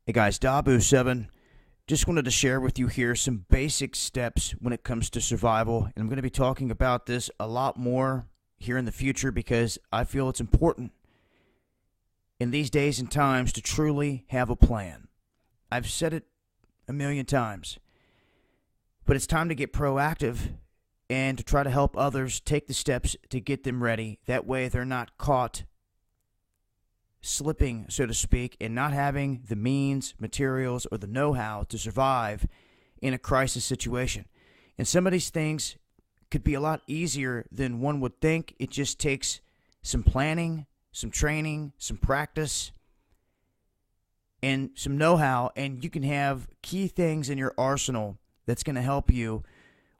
Hey guys, Dabu7. Just wanted to share with you here some basic steps when it comes to survival. And I'm going to be talking about this a lot more here in the future because I feel it's important in these days and times to truly have a plan. I've said it a million times, but it's time to get proactive and to try to help others take the steps to get them ready. That way they're not caught slipping, so to speak, and not having the means, materials, or the know-how to survive in a crisis situation. And some of these things could be a lot easier than one would think. It just takes some planning, some training, some practice, and some know-how, and you can have key things in your arsenal that's going to help you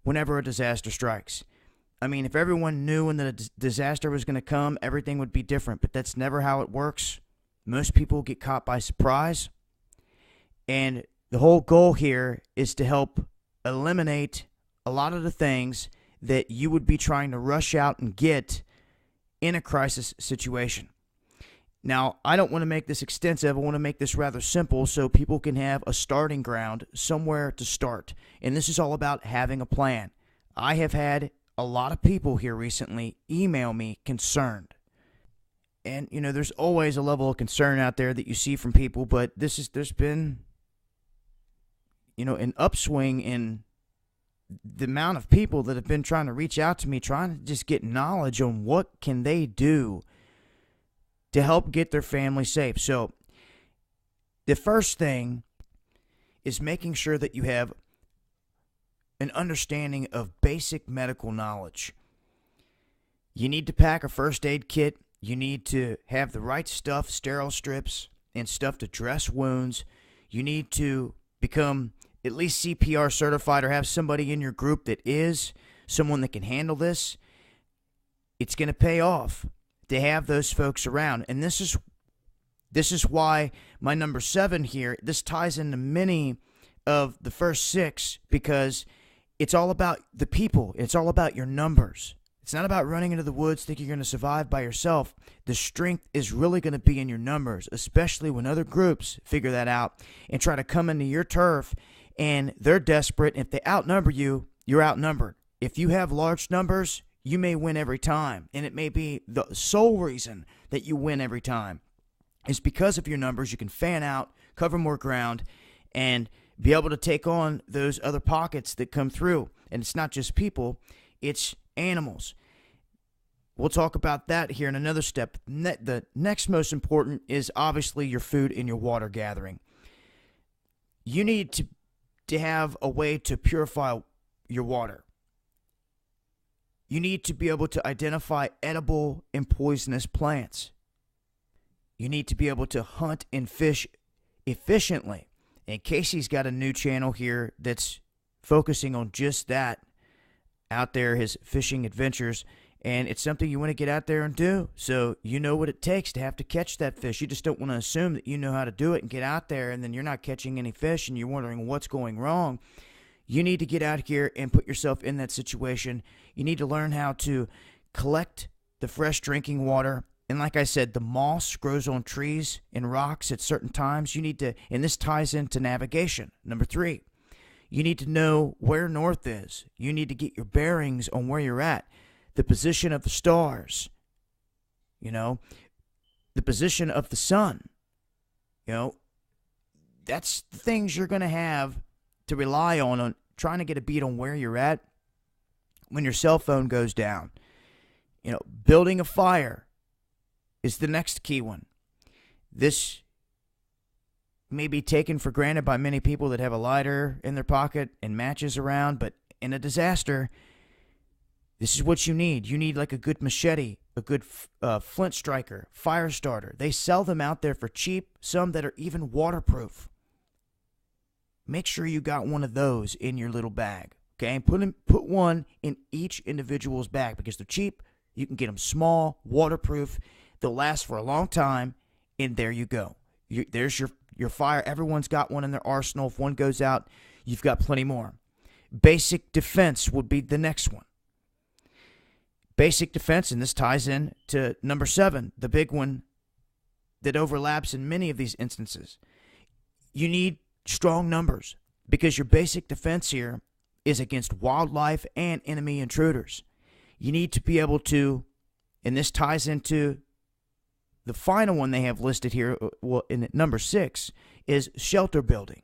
whenever a disaster strikes. I mean, if everyone knew when the disaster was going to come, everything would be different, but that's never how it works. Most people get caught by surprise, and the whole goal here is to help eliminate a lot of the things that you would be trying to rush out and get in a crisis situation. Now, I don't want to make this extensive. I want to make this rather simple so people can have a starting ground, somewhere to start. And this is all about having a plan. I have had a lot of people here recently email me concerned. And, there's always a level of concern out there that you see from people, but there's been, an upswing in the amount of people that have been trying to reach out to me, trying to just get knowledge on what can they do to help get their family safe. So the first thing is making sure that you have an understanding of basic medical knowledge. You need to pack a first aid kit. You need to have the right stuff, sterile strips, and stuff to dress wounds. You need to become at least CPR certified or have somebody in your group that is, someone that can handle this. It's going to pay off to have those folks around. And this is why my number 7 here, this ties into many of the first 6, because it's all about the people. It's all about your numbers. It's not about running into the woods thinking you're going to survive by yourself. The strength is really going to be in your numbers, especially when other groups figure that out and try to come into your turf and they're desperate. If they outnumber you, you're outnumbered. If you have large numbers, you may win every time, and it may be the sole reason that you win every time. It's because of your numbers. You can fan out, cover more ground, and be able to take on those other pockets that come through. And it's not just people, it's animals. We'll talk about that here in another step. The next most important is obviously your food and your water gathering. You need to have a way to purify your water. You need to be able to identify edible and poisonous plants. You need to be able to hunt and fish efficiently. And Casey's got a new channel here that's focusing on just that out there, his fishing adventures. And it's something you want to get out there and do. So you know what it takes to have to catch that fish. You just don't want to assume that you know how to do it and get out there and then you're not catching any fish and you're wondering what's going wrong. You need to get out here and put yourself in that situation. You need to learn how to collect the fresh drinking water. And like I said, the moss grows on trees and rocks at certain times. You need to, and this ties into navigation. Number 3, you need to know where north is. You need to get your bearings on where you're at. The position of the stars, the position of the sun, that's the things you're going to have to rely on trying to get a beat on where you're at when your cell phone goes down. Building a fire is the next key one. This may be taken for granted by many people that have a lighter in their pocket and matches around, but in a disaster, this is what you need. You need like a good machete, a good flint striker, fire starter. They sell them out there for cheap, some that are even waterproof. Make sure you got one of those in your little bag, okay? And put one in each individual's bag because they're cheap. You can get them small, waterproof. They'll last for a long time, and there you go. There's your fire. Everyone's got one in their arsenal. If one goes out, you've got plenty more. Basic defense would be the next one. Basic defense, and this ties in to number 7, the big one that overlaps in many of these instances. you need strong numbers because your basic defense here is against wildlife and enemy intruders. You need to be able to, and this ties into the final one they have listed here, well, in number 6, is shelter building,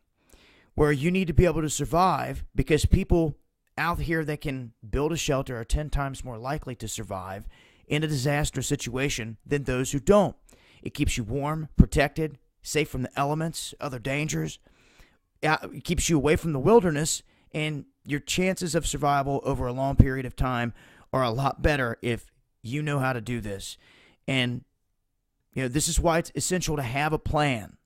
where you need to be able to survive because people out here that can build a shelter are 10 times more likely to survive in a disaster situation than those who don't. It keeps you warm, protected, safe from the elements, other dangers. It keeps you away from the wilderness, and your chances of survival over a long period of time are a lot better if you know how to do this. And this is why it's essential to have a plan,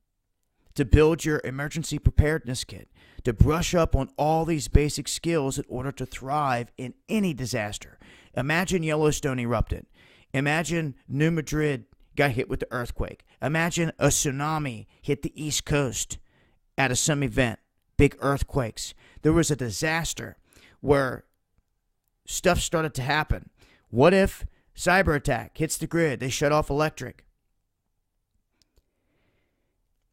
to build your emergency preparedness kit, to brush up on all these basic skills in order to thrive in any disaster. Imagine Yellowstone erupted. Imagine New Madrid got hit with the earthquake. Imagine a tsunami hit the East Coast at some event, big earthquakes. There was a disaster where stuff started to happen. What if cyber attack hits the grid? They shut off electric.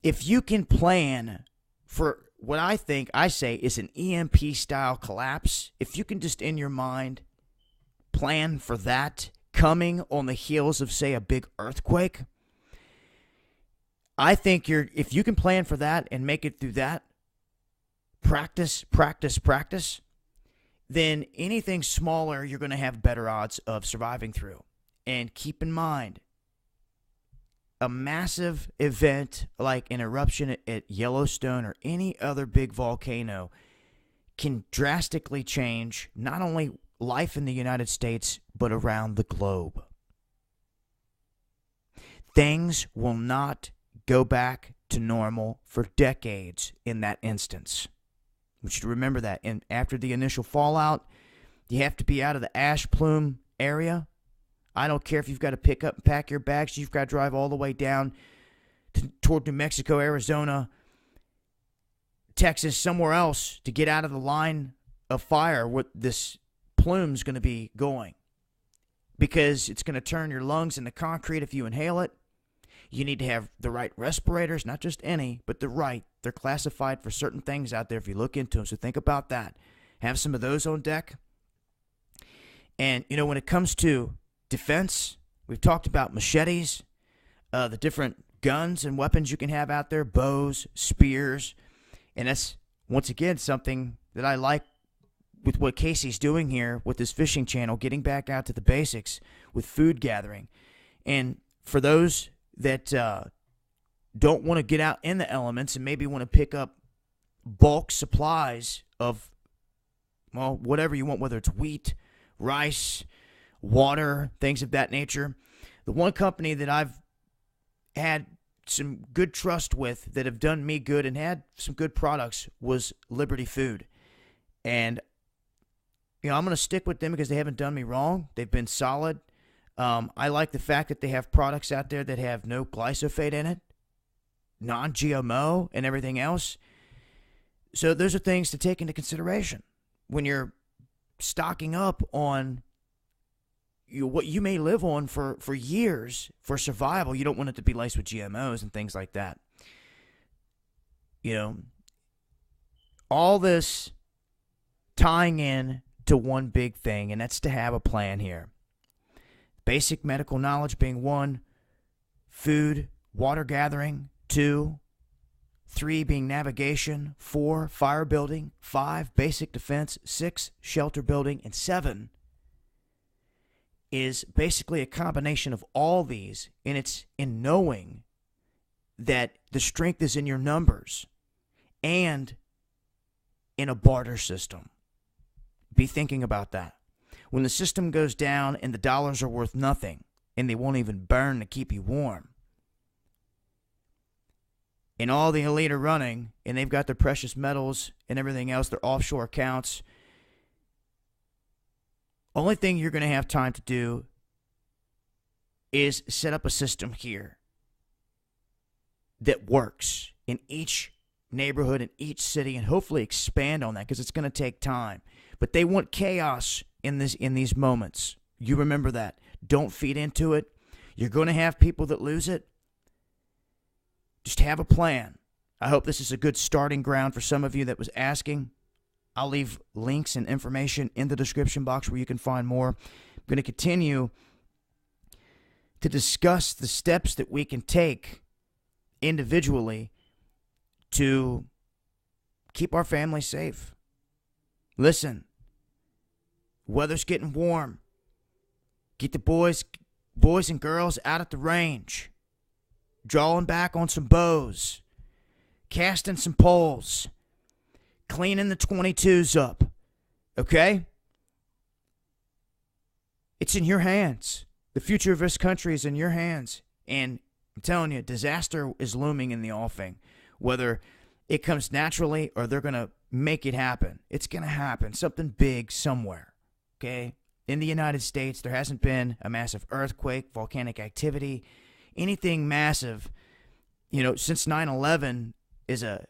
If you can plan for what I say is an EMP style collapse, if you can just in your mind plan for that coming on the heels of, say, a big earthquake, I think if you can plan for that and make it through that, practice, then anything smaller you're going to have better odds of surviving through. And keep in mind, a massive event like an eruption at Yellowstone or any other big volcano can drastically change not only life in the United States, but around the globe. Things will not go back to normal for decades in that instance. We should remember that. And after the initial fallout, you have to be out of the ash plume area. I don't care if you've got to pick up and pack your bags. You've got to drive all the way down toward New Mexico, Arizona, Texas, somewhere else to get out of the line of fire where this plume's going to be going, because it's going to turn your lungs into concrete if you inhale it. You need to have the right respirators, not just any, but the right. They're classified for certain things out there if you look into them, so think about that. Have some of those on deck. And, when it comes to defense, we've talked about machetes, the different guns and weapons you can have out there, bows, spears, and that's, once again, something that I like with what Casey's doing here with this fishing channel, getting back out to the basics with food gathering. And for those that don't want to get out in the elements and maybe want to pick up bulk supplies of, well, whatever you want, whether it's wheat, rice, water, things of that nature. The one company that I've had some good trust with that have done me good and had some good products was Liberty Food. And, I'm going to stick with them because they haven't done me wrong. They've been solid. I like the fact that they have products out there that have no glyphosate in it, non-GMO, and everything else. So those are things to take into consideration when you're stocking up on what you may live on for years for survival. You don't want it to be laced with GMOs and things like that. All this tying in to one big thing, and that's to have a plan here. Basic medical knowledge being 1, food, water gathering, 2, 3 being navigation, 4, fire building, 5, basic defense, 6, shelter building, and 7 is basically a combination of all these, and it's in knowing that the strength is in your numbers and in a barter system. Be thinking about that. When the system goes down and the dollars are worth nothing and they won't even burn to keep you warm, and all the elite are running and they've got their precious metals and everything else, their offshore accounts, only thing you're going to have time to do is set up a system here that works in each neighborhood, in each city, and hopefully expand on that, because it's going to take time. But they want chaos in these moments. You remember that. Don't feed into it. You're going to have people that lose it. Just have a plan. I hope this is a good starting ground for some of you that was asking. I'll leave links and information in the description box where you can find more. I'm going to continue to discuss the steps that we can take individually to keep our family safe. Listen, weather's getting warm. Get the boys and girls out at the range, drawing back on some bows, casting some poles, cleaning the 22s up, okay? It's in your hands. The future of this country is in your hands. And I'm telling you, disaster is looming in the offing. Whether it comes naturally or they're going to make it happen. It's going to happen. Something big somewhere, okay? In the United States, there hasn't been a massive earthquake, volcanic activity, anything massive, since 9/11 is as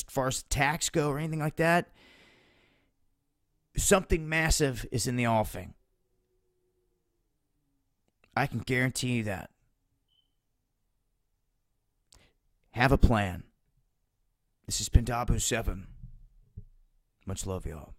far as attacks go or anything like that. Something massive is in the offing. I can guarantee you that. Have a plan. This has been Dabu7. Much love, y'all.